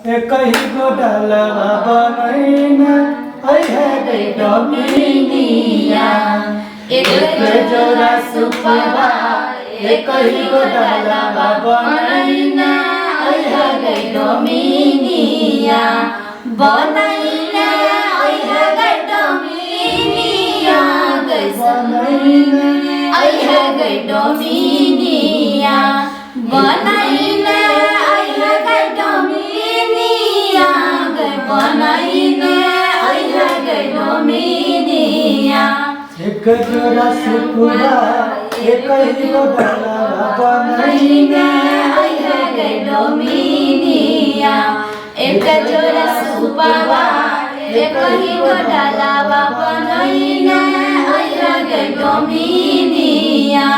एक ही गो डालवा बनैन है गई डोमिनिया एक जोड़ा सुपवा एक ही गो डालवा बनैन है गई डोमिनिया बनैन है गई डोमिनिया बनैन है गई डोमिनिया बनैन है गई डोमिनिया बनैन है गई डोमिनिया एक जोड़ा सुपवा एक ही गो डालवा बनैन है गई डोमिनिया एक जोड़ा सुपवा एक ही गो डालवा बनैन है गई डोमिनिया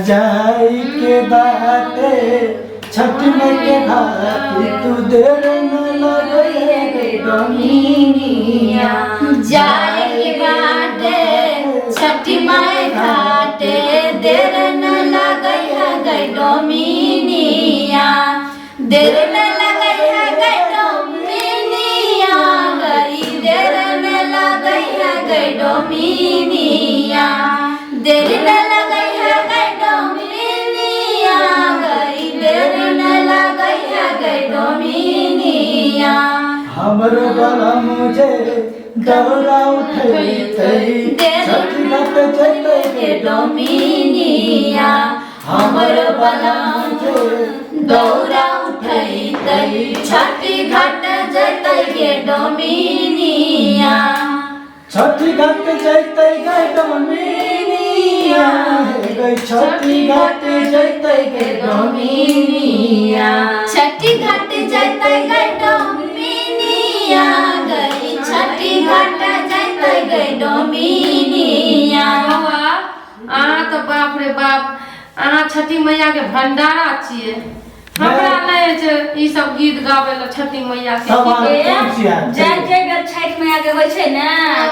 जाई के बाटे छठ में के घाटी तू देर न लगे डोमिनिया जाए के बाटे छठी माई घाटे देर न लगई है गई डोमिनिया देर न लगई है गई डोमिनिया गई देर न लगई है गई डोमिनिया देर न लगई है गई डोमिनिया गई देर न लगई है गई डोमिनिया हमरो बला मुझे दौरा उठई छठ घाट जइते के डोमिनिया हमरो बला मुझे दौरा उठई छठी घाट जइते के डोमिनिया छठ घाट जइते गए डोमिनिया गई छठ घाट जइते के डोमिनिया छठी घाट जइते गए डोमिनिया गई छठी घाट जइते गए डोमिनिया तो बाप रे बाप अहाँ छठी मैया के भंडारा छिए हमरा नहीं छै ई सब गीत गावे ला छठी मैया के जय जय बेर छठ मैया के होय छै ने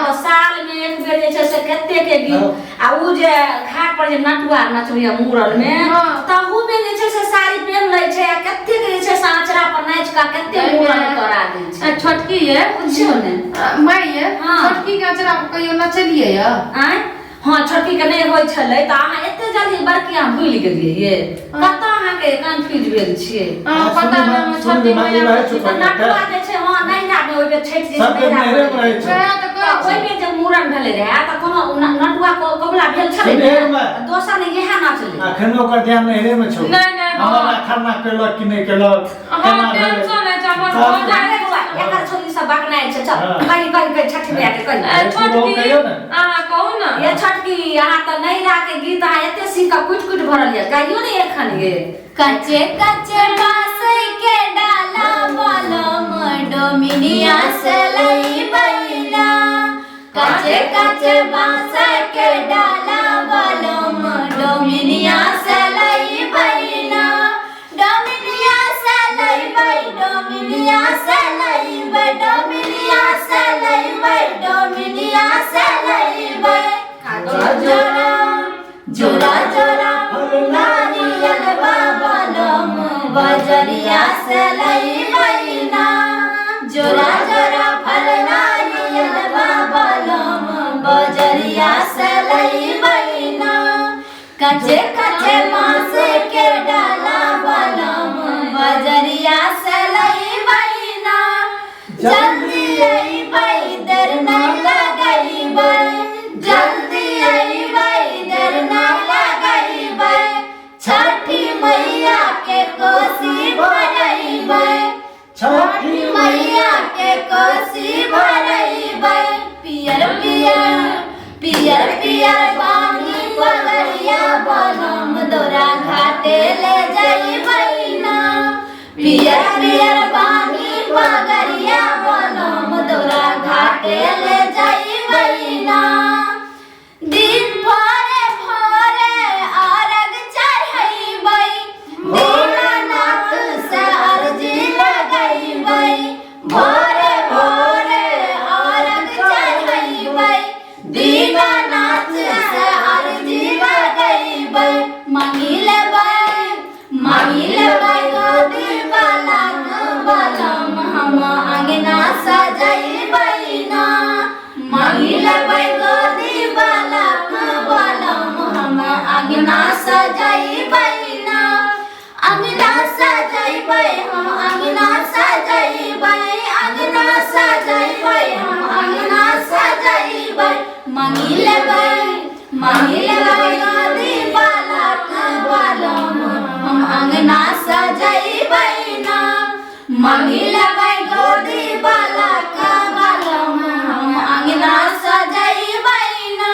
तो साल में एक बेर जे छै से कते के गीत आ उ जे घाट पर जे नटुआ नचैया मूरल में तहु में जे छै से साड़ी पहन लै छै आ कते के जे छै से आंचरा पर नाच का कते मूरल करा दै छै छोटकी ये बुझियो ने माई ये छोटकी के आंचरा पर कहियो नचलिए य आय हां छोटकी के नहीं होय छले त अहाँ एते जल्दी बड़की अहाँ भूल गेलिए ये कत अहाँ के कंफ्यूज भेल छिए पता नहीं छोटकी मैया नटुआ जे छै हां नैना में ओइ पे छठ जे सब नहरे में रहै छै ओइ में जे मूरन भेले रहे त कोनो नटुआ को कबला भेल छले दोसर ने इहा नाचले अखन ओकर ध्यान नहरे में छौ नहीं हमरा खरना केलक कि नहीं केलक हां टेंशन है हमर हो जाए एकर छोरी सब बकनाइ छै चल कहि छठ मैया के कहि छोटकी कहू ना ये छठकी अहाँ तो नैरा के गीत अहाँ एते सीख कुट कुट भरल ये कहियो ने एखन ये कच्चे कच्चे बांस के डाला बलम डोमिनिया से लई बैला कच्चे कच्चे बांस के डाला बलम डोमिनिया से लई बैला डोमिनिया से लई बै डोमिनिया से लई बै डोमिनिया से लई बै डोमिनिया से लई बै जोरा जोरा जोरा नारियल बाबा लोम बजरिया से लई बैना जोरा जोरा फल नारियल बाबा लोम बजरिया से लई बैना कच्चे कच्चे बांस के डाला बलम बजरिया से लई बैना जल्दी आई बै दर न लगई बै जल्दी आई बै दर न लगई बै छठी मैया के कोसी भरई बै छठी मैया के कोसी भरई बै पियर पियर पियर पियर बानी पगड़िया बनम दोरा घाटे ले जाई बैना पियर पियर बानी पगड़िया बनम दोरा घाटे ले जाई बैना दिन भरे भरे अर्घ चढ़ैबै दीनानाथ से अर्जी लगैबै भरे भरे अर्घ चढ़ैबै दीनानाथ से अर्जी लगैबै मांगी लेबै गोदी वाला बलम मांगी लगाई गोदी बाला का बालम हम अंगना सजाई बैना।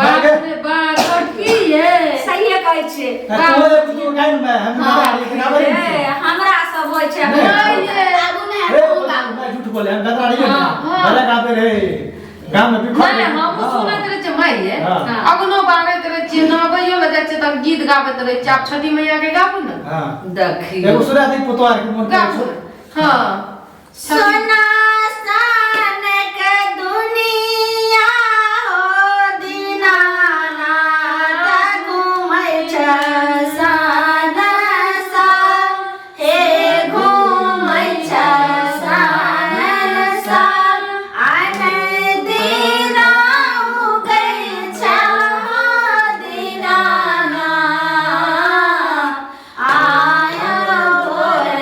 बाप रे बाप छोटकी ये सही कहै छै। तोरे कुछ गाइन में हम गावे ए, हमरा सब होइ छै नहीं ये आगू ने मैं झूठ बोले हम गदरा नहीं है भले गाते रहे गांव में बिखर नहीं हम सुनत रहे छ माई ये हाँ। अगनो बागैत रहे छी नबैयो ल जाय छ त गीत गाबैत रहे छी। आप छठी मैया के गाबू ना। हां देखी एगो सुना दी पुतवार के मन गाबू हां सोना सान के दुनिया हो दीनानाथ घुमै छ सान सान हे घुमै छ सान सान आने दिना उगै छ दीनानाथ आया भोर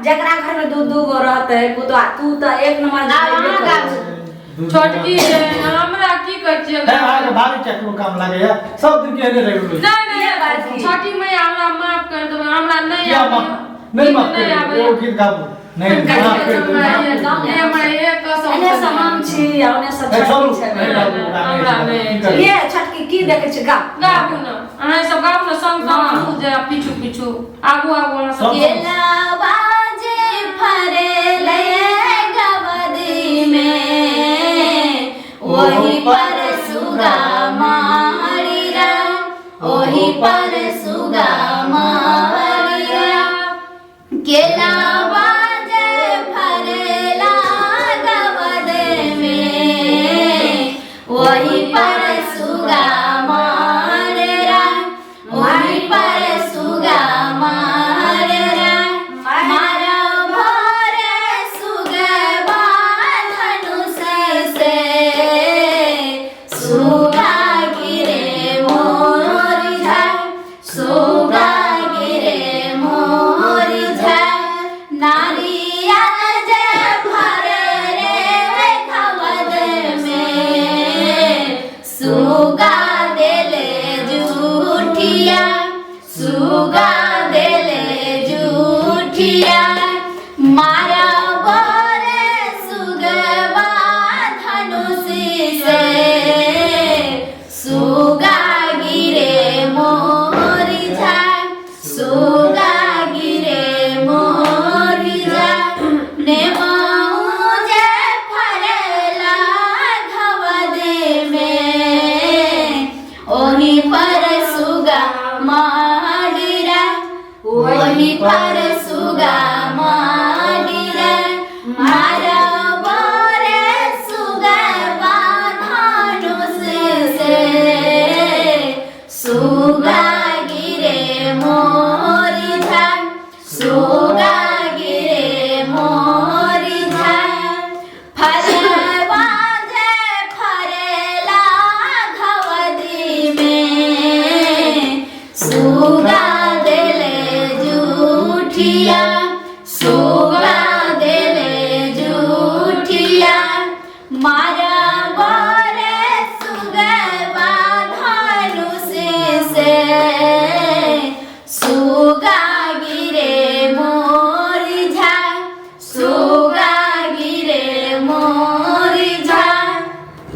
जकरा घर में दू गो रहते पुतवा तू तो एक नंबर छोटकी हमरा की कर छिए है आगे भारी केकरो काम लागे है सब दिन के नहीं रहे नहीं छोटी मैया हमरा माफ कर दो हमरा नहीं आवे नहीं माफ कर वो गीत गाबू नहीं माफ कर दो ए मैया कसम एने समान छी ओने सब छोटी छै हमरा नहीं ये छटकी की देखे छै गाबू ना अहाँ सब गाबू ना संग संग जे पीछू पीछू आगू आगू ना सब केला बाजे फरेले गवदी में वही पर सुगा मारी राम वही पर सुगा मारी राम केला बाजे फरेला गवद में वही पर सुगा मार राम वही पर सुगा मार राम मारा भोर सुगवा धनुष से सुगा गिरे मोर झाल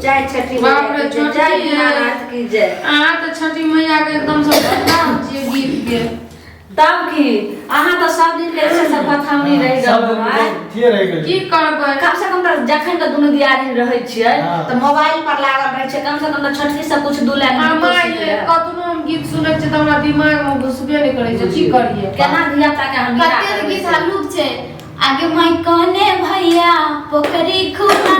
जय छठी बाप रे, जय छठी दीनानाथ की जय। तो छठी मैया के एकदम से बता छिए गीत के तब की अहाँ तो सब दिन के से सब बथावनी रह सब गेल के रह गेल की करबै कम से कम तो जखन के दुनु दियादी रहै छियै हाँ। तो मोबाइल पर लागल रहै छै कम से कम तो छठी से कुछ दू लाइन हमरा ये कतनो हम गीत सुनै छियै त हमरा दिमाग में घुसबे नहीं करे छै की करिए केना धिया पुता के हम कते गीत हल्लुक छै आगे माई कोने भैया पोखरी खुना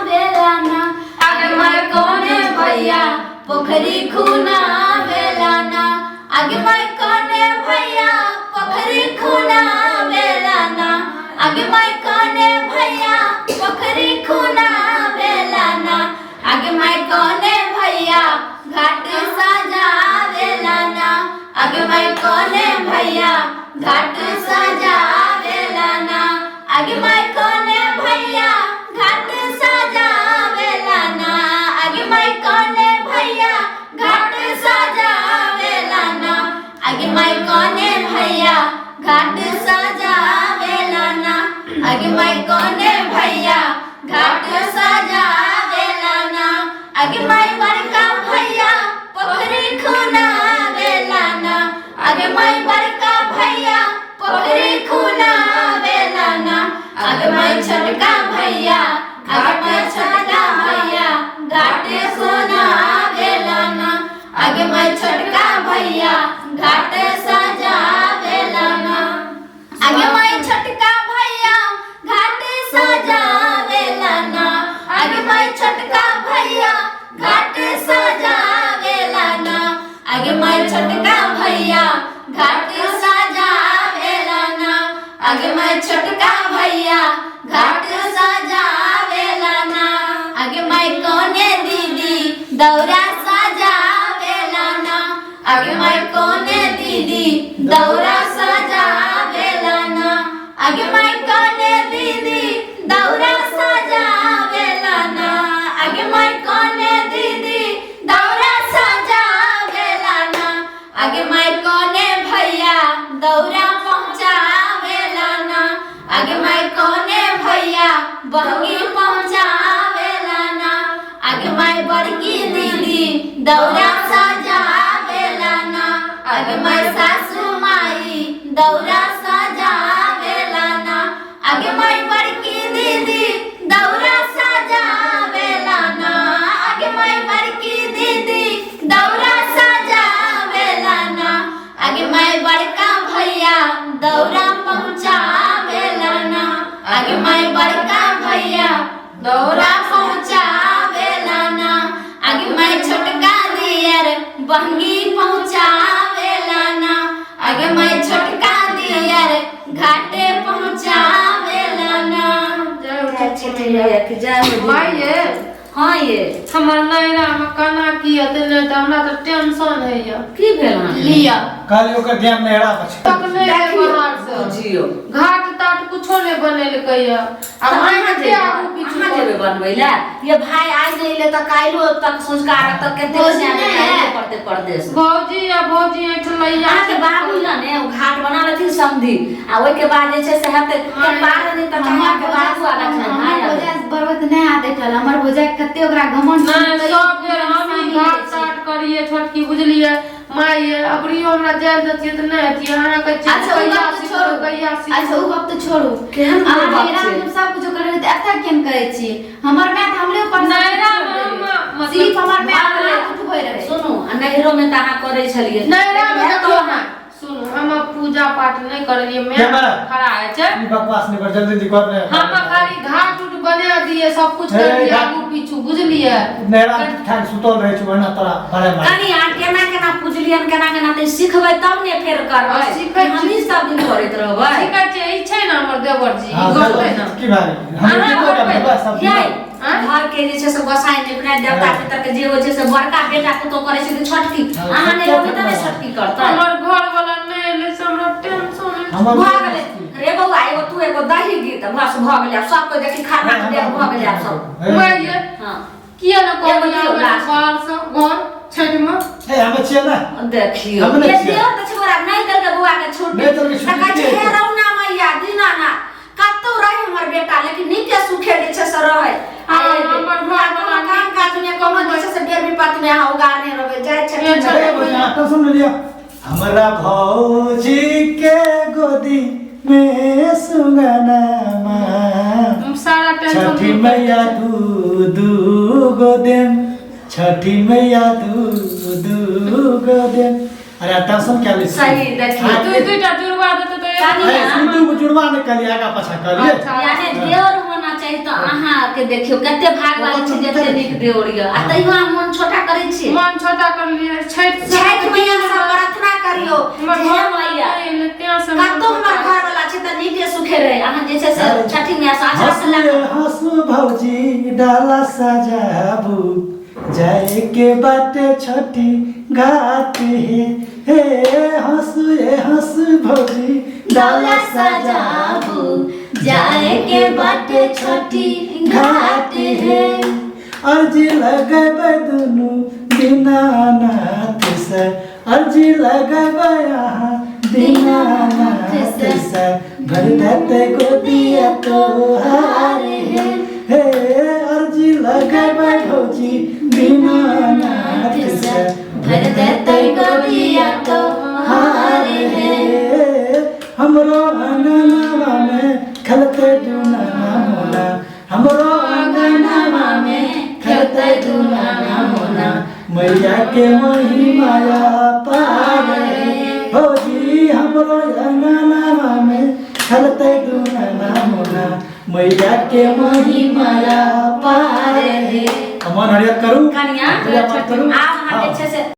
बेलाना आगे माई कोने भैया पोखरी खुना बेलाना आगे माई कोने भैया पोखरी खुना बेलाना आगे माई कोने भैया पोखरी खुना बेलाना आगे माई कोने भैया घाट सजा बेलाना आगे माई कोने भैया घाट सजा बेलाना आगे माई कोने भैया घाट सजा बेलाना आगे माई कोने भैया घाट सजा बेलाना आगे माई कोने भैया घाट सजा बेलाना आगे माई कोने भैया घाट सजा बेलाना आगे माई बड़का भैया पोखरी खुना बेलाना आगे माई बड़का भैया पोखरी खुना बेलाना आगे माई छोटका भैया आगे माई छोटका भैया घाटे सोना बेलाना आगे माई छोटका भैया घाटे सजा बेलाना आगे माई छोटका भैया घाटे सजा बेलाना आगे माई छोटका भैया घाटे सजा बेलाना आगे माई छोटका भैया घाटे सजा बेलाना आगे माई छोटका भैया घाट सजा बेलाना आगे माई कोने दीदी दौरा सजा बेलाना आगे माई कोने दीदी दौरा सजा बेलाना आगे माई कोने दीदी दौरा सजा बेलाना आगे माई कोने दीदी दौरा सजा बेलाना आगे माई कोने भैया दौरा पहुंचा बेलाना आगे माई कोने भैया बहगी पहुंचा बेलाना आगे माई बड़की दीदी दौरा सजा बेलाना आगे माई सासू माई दौरा सजा बेलाना आगे माई बड़की दीदी दौरा सजा बेलाना आगे माई बड़की दीदी दौरा सजा बेलाना आगे माई बड़का भैया दौरा पहुंचा बेलाना आगे माई बड़का भैया दौरा पहुंचा बेलाना आगे माई छोटका दियर बहंगी पहुंचा बेलाना आगे माई छोटका दियर घाटे पहुंचा बेलाना जय छठी मैया की जय हो माई ये हां ये हमर नैरा में कना की हते नै त हमरा त टेंशन है या की भेल हन लिया काली ओकर ध्यान नेहरा बचे तक नै बाहर से जियो घाट तात कुछो नै बनेलकै या आ माई के के आगू पीछू कहाँ जेबे बनबैला ये भाई आज नहीं ले तो काइलो तक संस्कार तक केते भौजी से नहीं है। पड़ते परदेश भौजी या भौजी एठलैया यहाँ के बाबू ना ने वो घाट बना लेथिन समधी आ ओइ के बाद जे छै से हते के बार नहीं त कन्या के बाबू आला छै हमर भोजा पर्वत नहीं आते ठल हमर भोजा कते ओकरा घमंड नै सब बेर हम ही घाट तात करिए छोटकी बुझलिए माई अबरियो हमरा जाय दतिए त नै अथी अहाँ के अच्छा वो गैया बात तो छोड़ो गैया अच्छा वो बात तो छोड़ो केहन अहाँ बात मेरा छै? हम सब कुछ करे त अच्छा केन करे छी हमर मैथ हमले ऊपर नैरा में सिर्फ हमर मैथ बाप रे। उठ होय रहे सुनु आ नहिरो में त अहाँ करे छलिए नैरा में देखियो ना सुनो हम पूजा पाठ नहीं करिए मैं क्या बात? खड़ा है छे ई बकवास नहीं कर जल्दी जल्दी कर ले हम खाली घाट उठ बना दिए सब कुछ कर हे, दिए घाट- आगू पीछू बुझलिए नेहरा ठाक सुतल रहे छु वरना तोरा बड़े मार कनी आ केना केना पूजलियन केना केना ते सिखबै तब ने फेर करबै आ, सिखै छी। हमही सब दिन करैत रहबै ठीक है ई छै ना हमर देवर जी हां ई गप है ना की भाई हम अहाँ की करबै? करबै सब ये हाँ? घर के जे छै से गोसाई निपनाय देवता हाँ। पितर के जे होइ छै से बड़का बेटा पुतो करे छै कि छोटकी हाँ, अहाँ नहीं छोटका होबै तबे बेटा। छोटकी करतै हमर घर वाला नहीं ले से हमरा टेंशन है हमर भऽ गेलै रे बौआ एगो तू एगो दही गीत बस भऽ गेलै आब सब कोइ देखी खाना के देख भऽ गेलै आब सब मैं ये हां किया ना एगो कहलिए दियौ हमरा लास्ट। बाल से घर छठ में ए हम छिए ना देखियो हम नहीं ये छियै। दियौ त छोरा नहीं देलकै बौआ के छुट्टी नहीं देलकै छुट्टी त कहै छै किया हे रौना मैया दीनाना कतौ रही हमर बेटा लेकिन नीके सुखे जे छै से रहै हाँ, हमर घर वाला काम काज सुन लिया। हमरा भौजी के गोदी में सुगनमा सारा टेंशन छठी मैया दू गोदेम, छठी मैया दू गोदेम। अरे टेंशन क्या ले? सही देखिए तू दुईटा जुड़वा देते तो तू जुड़वा में कलिया आगा पाछा करिए। यानी देवर होना चाहिए तो अहाँ के देखियो कते भाग वाली छी जते नीक देवर य आ तइयो मन छोटा करै छी। मन छोटा कर लिए छठ मैया से प्रार्थना करियो हे मैया कतो हमर घर वाला छी त नीके सुखे रहे अहाँ जे छै से छठी मैया से आशीर्वाद ला। हंसू भौजी डाला सजाबू जाए के बाटे छठी घाट हे हंसू भौजी डाला सजाबू जाए के बाटे छठी घाट है। अर्जी लगबै दुनू दीनानाथ से, अर्जी लगबै यहाँ दीनानाथ से, भर देते गोदिया तोहार हे अर्जी लगबै भौजी दीनानाथ से, भर देते गोदिया तोहार है। हमरो अंगनवा में खेलते दुना मोना, हमरो अंगनवा में खेलते दुना मोना, मैया के महिमाया पार भौजी हमरो अंगनवा में खेलते दुना मोना, मैया के महिमाया पार। मन हरियर करू कन्या करू। आप अहाँ के छै से